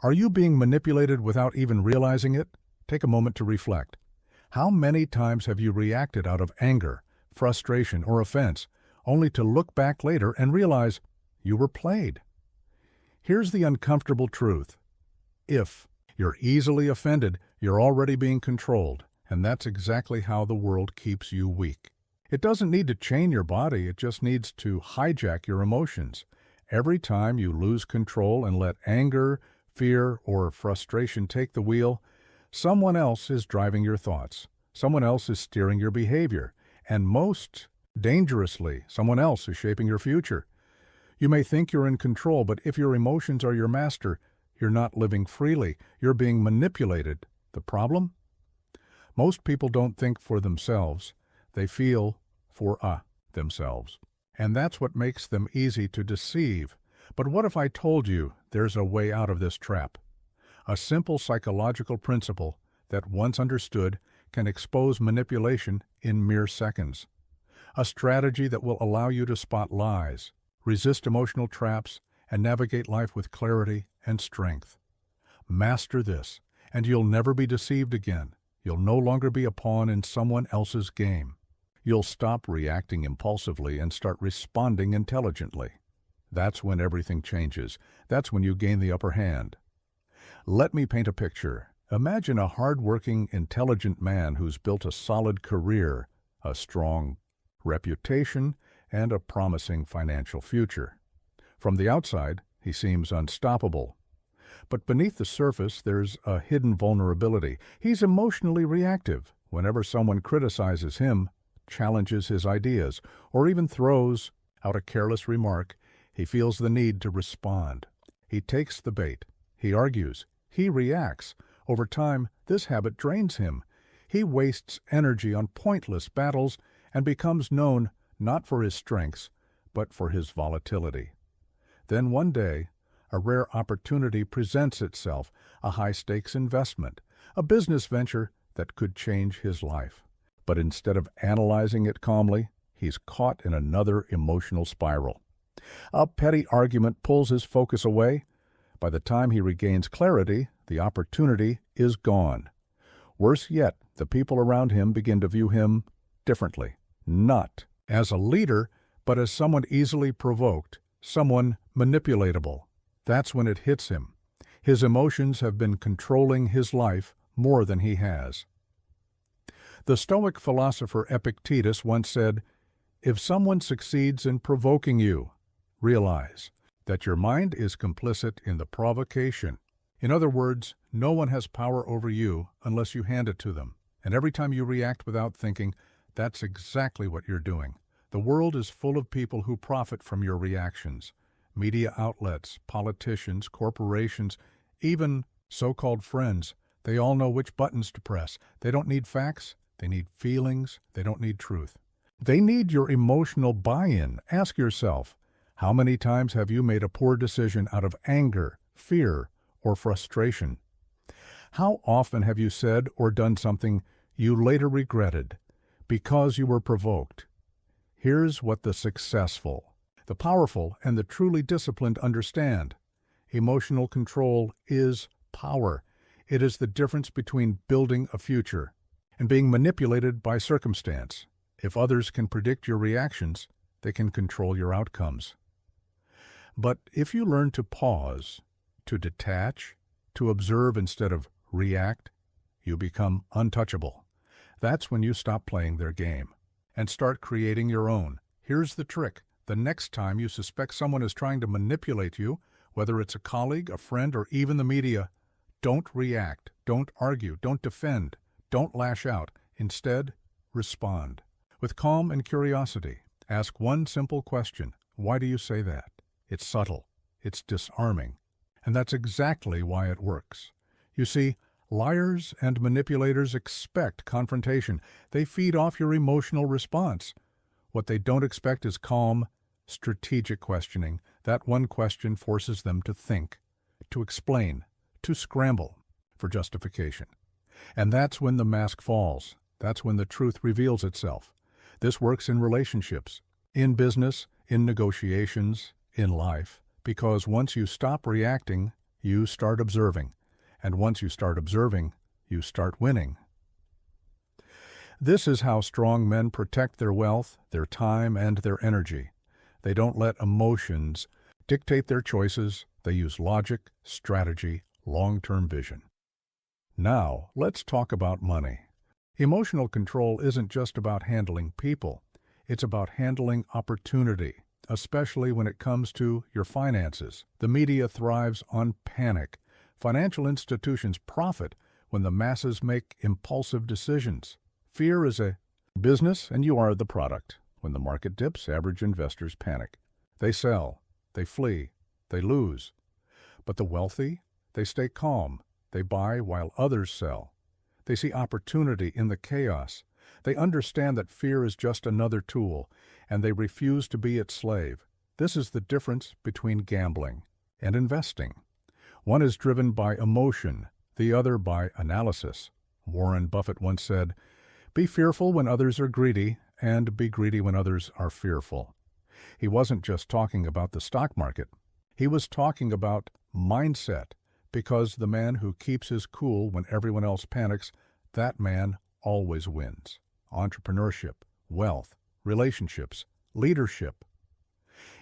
Are you being manipulated without even realizing it? Take a moment to reflect. How many times have you reacted out of anger, frustration, or offense, only to look back later and realize you were played? Here's the uncomfortable truth. If you're easily offended, you're already being controlled, and that's exactly how the world keeps you weak. It doesn't need to chain your body, it just needs to hijack your emotions. Every time you lose control and let anger, fear, or frustration take the wheel, someone else is driving your thoughts. Someone else is steering your behavior. And most dangerously, someone else is shaping your future. You may think you're in control, but if your emotions are your master, you're not living freely. You're being manipulated. The problem? Most people don't think for themselves. They feel for themselves. And that's what makes them easy to deceive. But what if I told you there's a way out of this trap? A simple psychological principle that, once understood, can expose manipulation in mere seconds. A strategy that will allow you to spot lies, resist emotional traps, and navigate life with clarity and strength. Master this, and you'll never be deceived again. You'll no longer be a pawn in someone else's game. You'll stop reacting impulsively and start responding intelligently. That's when everything changes. That's when you gain the upper hand. Let me paint a picture. Imagine a hard-working, intelligent man who's built a solid career, a strong reputation, and a promising financial future. From the outside, he seems unstoppable. But beneath the surface, there's a hidden vulnerability. He's emotionally reactive. Whenever someone criticizes him, challenges his ideas, or even throws out a careless remark, he feels the need to respond. He takes the bait. He argues. He reacts. Over time, this habit drains him. He wastes energy on pointless battles and becomes known not for his strengths, but for his volatility. Then one day, a rare opportunity presents itself, a high-stakes investment, a business venture that could change his life. But instead of analyzing it calmly, he's caught in another emotional spiral. A petty argument pulls his focus away. By the time he regains clarity, the opportunity is gone. Worse yet, the people around him begin to view him differently, not as a leader, but as someone easily provoked, someone manipulatable. That's when it hits him. His emotions have been controlling his life more than he has. The Stoic philosopher Epictetus once said, "If someone succeeds in provoking you, realize that your mind is complicit in the provocation." In other words, no one has power over you unless you hand it to them. And every time you react without thinking, that's exactly what you're doing. The world is full of people who profit from your reactions. Media outlets, politicians, corporations, even so-called friends. They all know which buttons to press. They don't need facts. They need feelings. They don't need truth. They need your emotional buy-in. Ask yourself, how many times have you made a poor decision out of anger, fear, or frustration? How often have you said or done something you later regretted because you were provoked? Here's what the successful, the powerful, and the truly disciplined understand. Emotional control is power. It is the difference between building a future and being manipulated by circumstance. If others can predict your reactions, they can control your outcomes. But if you learn to pause, to detach, to observe instead of react, you become untouchable. That's when you stop playing their game and start creating your own. Here's the trick. The next time you suspect someone is trying to manipulate you, whether it's a colleague, a friend, or even the media, don't react, don't argue, don't defend, don't lash out. Instead, respond. With calm and curiosity, ask one simple question. Why do you say that? It's subtle. It's disarming. And that's exactly why it works. You see, liars and manipulators expect confrontation. They feed off your emotional response. What they don't expect is calm, strategic questioning. That one question forces them to think, to explain, to scramble for justification. And that's when the mask falls. That's when the truth reveals itself. This works in relationships, in business, in negotiations, in life, because once you stop reacting, You start observing. And once you start observing, you start winning. This is how strong men protect their wealth, their time, and their energy. They don't let emotions dictate their choices. They use logic, strategy, long-term vision. Now, let's talk about money. Emotional control isn't just about handling people. It's about handling opportunity, especially when it comes to your finances. The media thrives on panic. Financial institutions profit when the masses make impulsive decisions. Fear is a business, and you are the product. When the market dips, average investors panic. They sell, they flee, they lose. But the wealthy, they stay calm. They buy while others sell. They see opportunity in the chaos. They understand that fear is just another tool, and they refuse to be its slave. This is the difference between gambling and investing. One is driven by emotion, the other by analysis. Warren Buffett once said, "Be fearful when others are greedy, and be greedy when others are fearful." He wasn't just talking about the stock market. He was talking about mindset, because the man who keeps his cool when everyone else panics, that man always wins. Entrepreneurship, wealth, relationships, leadership.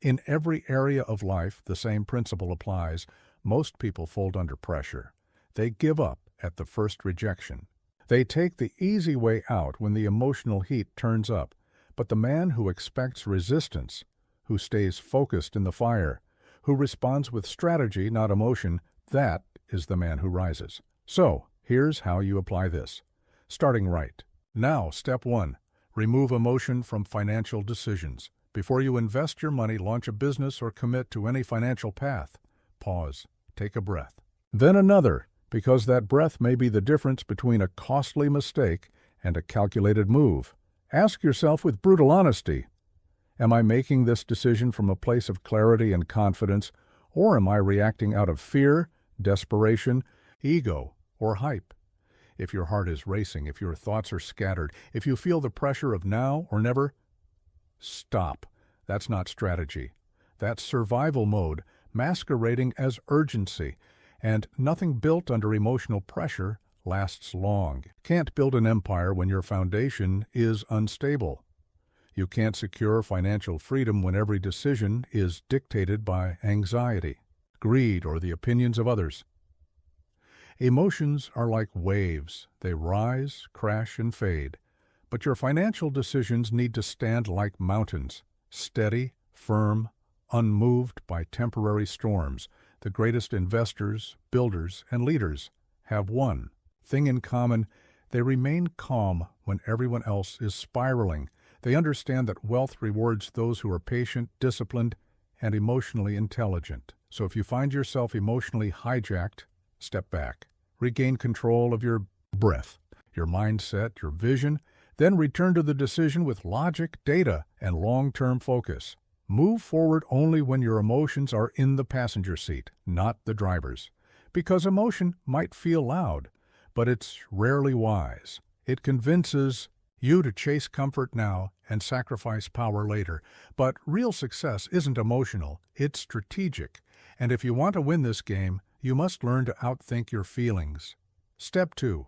In every area of life, the same principle applies. Most people fold under pressure. They give up at the first rejection. They take the easy way out when the emotional heat turns up. But the man who expects resistance, who stays focused in the fire, who responds with strategy, not emotion, that is the man who rises. So, here's how you apply this. Starting right. Now, step 1. Remove emotion from financial decisions. Before you invest your money, launch a business, or commit to any financial path, pause, take a breath. Then another, because that breath may be the difference between a costly mistake and a calculated move. Ask yourself with brutal honesty, am I making this decision from a place of clarity and confidence, or am I reacting out of fear, desperation, ego, or hype? If your heart is racing, if your thoughts are scattered, if you feel the pressure of now or never, stop. That's not strategy. That's survival mode, masquerading as urgency, and nothing built under emotional pressure lasts long. Can't build an empire when your foundation is unstable. You can't secure financial freedom when every decision is dictated by anxiety, greed, or the opinions of others. Emotions are like waves. They rise, crash, and fade. But your financial decisions need to stand like mountains, steady, firm, unmoved by temporary storms. The greatest investors, builders, and leaders have one thing in common: they remain calm when everyone else is spiraling. They understand that wealth rewards those who are patient, disciplined, and emotionally intelligent. So if you find yourself emotionally hijacked, step back. Regain control of your breath, your mindset, your vision, then return to the decision with logic, data, and long-term focus. Move forward only when your emotions are in the passenger seat, not the driver's. Because emotion might feel loud, but it's rarely wise. It convinces you to chase comfort now and sacrifice power later. But real success isn't emotional, it's strategic. And if you want to win this game, you must learn to outthink your feelings. Step 2.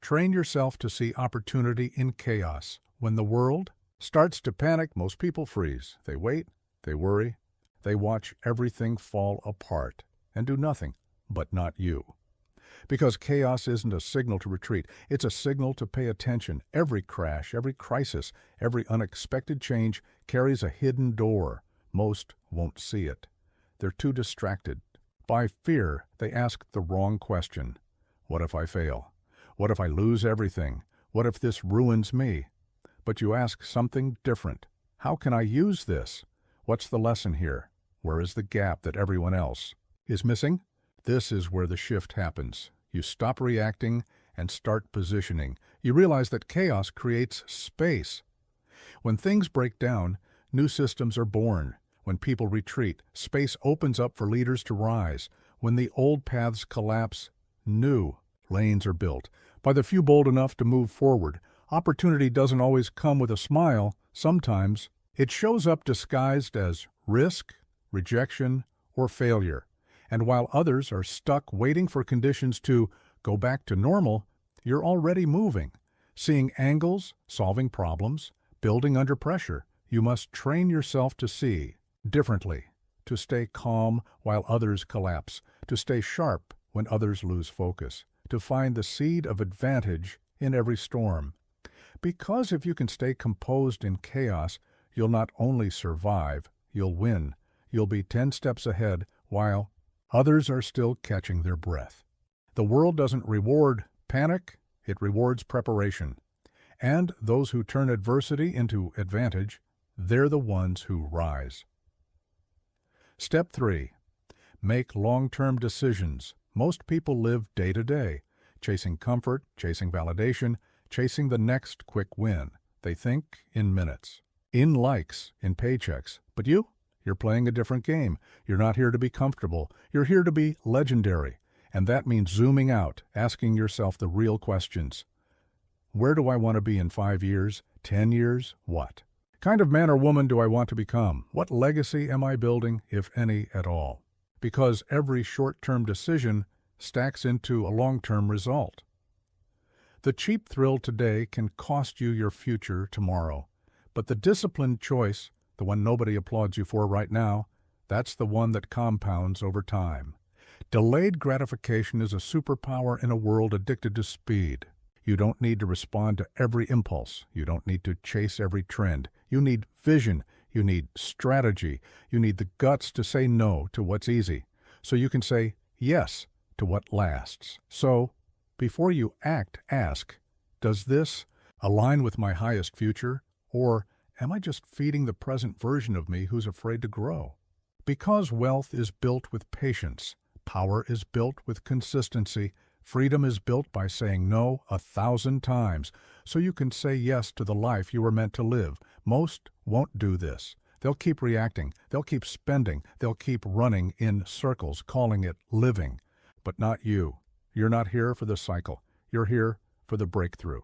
Train yourself to see opportunity in chaos. When the world starts to panic, most people freeze. They wait, they worry, they watch everything fall apart and do nothing, but not you. Because chaos isn't a signal to retreat, it's a signal to pay attention. Every crash, every crisis, every unexpected change carries a hidden door. Most won't see it. They're too distracted. By fear, they ask the wrong question. What if I fail? What if I lose everything? What if this ruins me? But you ask something different. How can I use this? What's the lesson here? Where is the gap that everyone else is missing? This is where the shift happens. You stop reacting and start positioning. You realize that chaos creates space. When things break down, new systems are born. When people retreat, space opens up for leaders to rise. When the old paths collapse, new lanes are built. By the few bold enough to move forward, opportunity doesn't always come with a smile. Sometimes it shows up disguised as risk, rejection, or failure. And while others are stuck waiting for conditions to go back to normal, you're already moving, seeing angles, solving problems, building under pressure. You must train yourself to see differently, to stay calm while others collapse, to stay sharp when others lose focus, to find the seed of advantage in every storm. Because if you can stay composed in chaos, you'll not only survive, you'll win. You'll be 10 steps ahead while others are still catching their breath. The world doesn't reward panic, it rewards preparation. And those who turn adversity into advantage, they're the ones who rise. Step 3. Make long-term decisions. Most people live day to day, chasing comfort, chasing validation, chasing the next quick win. They think in minutes, in likes, in paychecks. But you're playing a different game. You're not here to be comfortable. You're here to be legendary. And that means zooming out, asking yourself the real questions. Where do I want to be in 5 years, 10 years, what? Kind of man or woman do I want to become? What legacy am I building, if any at all? Because every short-term decision stacks into a long-term result. The cheap thrill today can cost you your future tomorrow. But the disciplined choice, the one nobody applauds you for right now, that's the one that compounds over time. Delayed gratification is a superpower in a world addicted to speed. You don't need to respond to every impulse. You don't need to chase every trend. You need vision. You need strategy. You need the guts to say no to what's easy, so you can say yes to what lasts. So, before you act, ask, does this align with my highest future, or am I just feeding the present version of me who's afraid to grow? Because wealth is built with patience, power is built with consistency, freedom is built by saying no 1,000 times, so you can say yes to the life you were meant to live. Most won't do this. They'll keep reacting, they'll keep spending, they'll keep running in circles, calling it living. But not you. You're not here for the cycle. You're here for the breakthrough.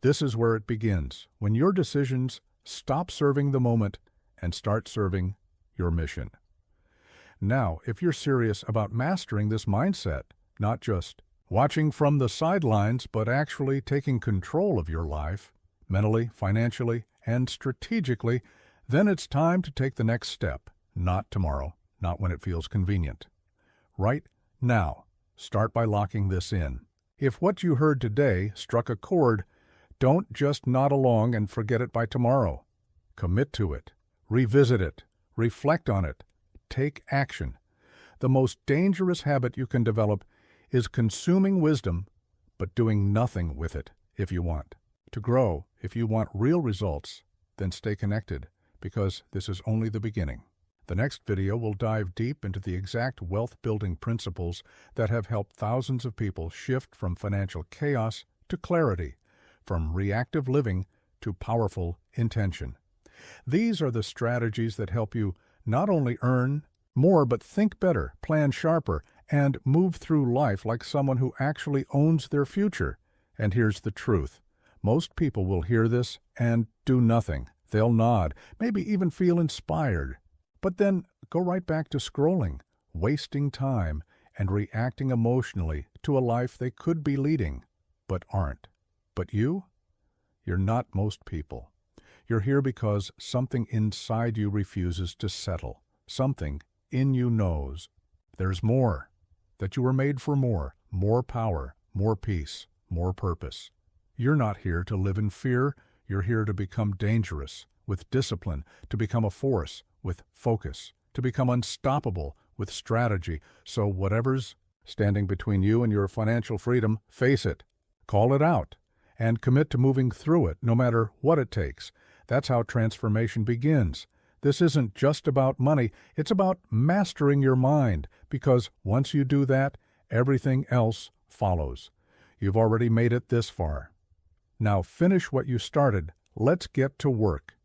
This is where it begins, when your decisions stop serving the moment and start serving your mission. Now, if you're serious about mastering this mindset, not just watching from the sidelines, but actually taking control of your life, mentally, financially, and strategically, then it's time to take the next step. Not tomorrow, not when it feels convenient. Right now, start by locking this in. If what you heard today struck a chord, don't just nod along and forget it by tomorrow. Commit to it. Revisit it. Reflect on it. Take action. The most dangerous habit you can develop is consuming wisdom, but doing nothing with it if you want. To grow, if you want real results, then stay connected, because this is only the beginning. The next video will dive deep into the exact wealth-building principles that have helped thousands of people shift from financial chaos to clarity, from reactive living to powerful intention. These are the strategies that help you not only earn more, but think better, plan sharper, and move through life like someone who actually owns their future. And here's the truth. Most people will hear this and do nothing. They'll nod, maybe even feel inspired, but then go right back to scrolling, wasting time, and reacting emotionally to a life they could be leading, but aren't. But you're not most people. You're here because something inside you refuses to settle. Something in you knows there's more, that you were made for more power, more peace, more purpose. You're not here to live in fear. You're here to become dangerous with discipline, to become a force with focus, to become unstoppable with strategy. So whatever's standing between you and your financial freedom, face it, call it out, and commit to moving through it no matter what it takes. That's how transformation begins. This isn't just about money, it's about mastering your mind, because once you do that, everything else follows. You've already made it this far. Now finish what you started. Let's get to work.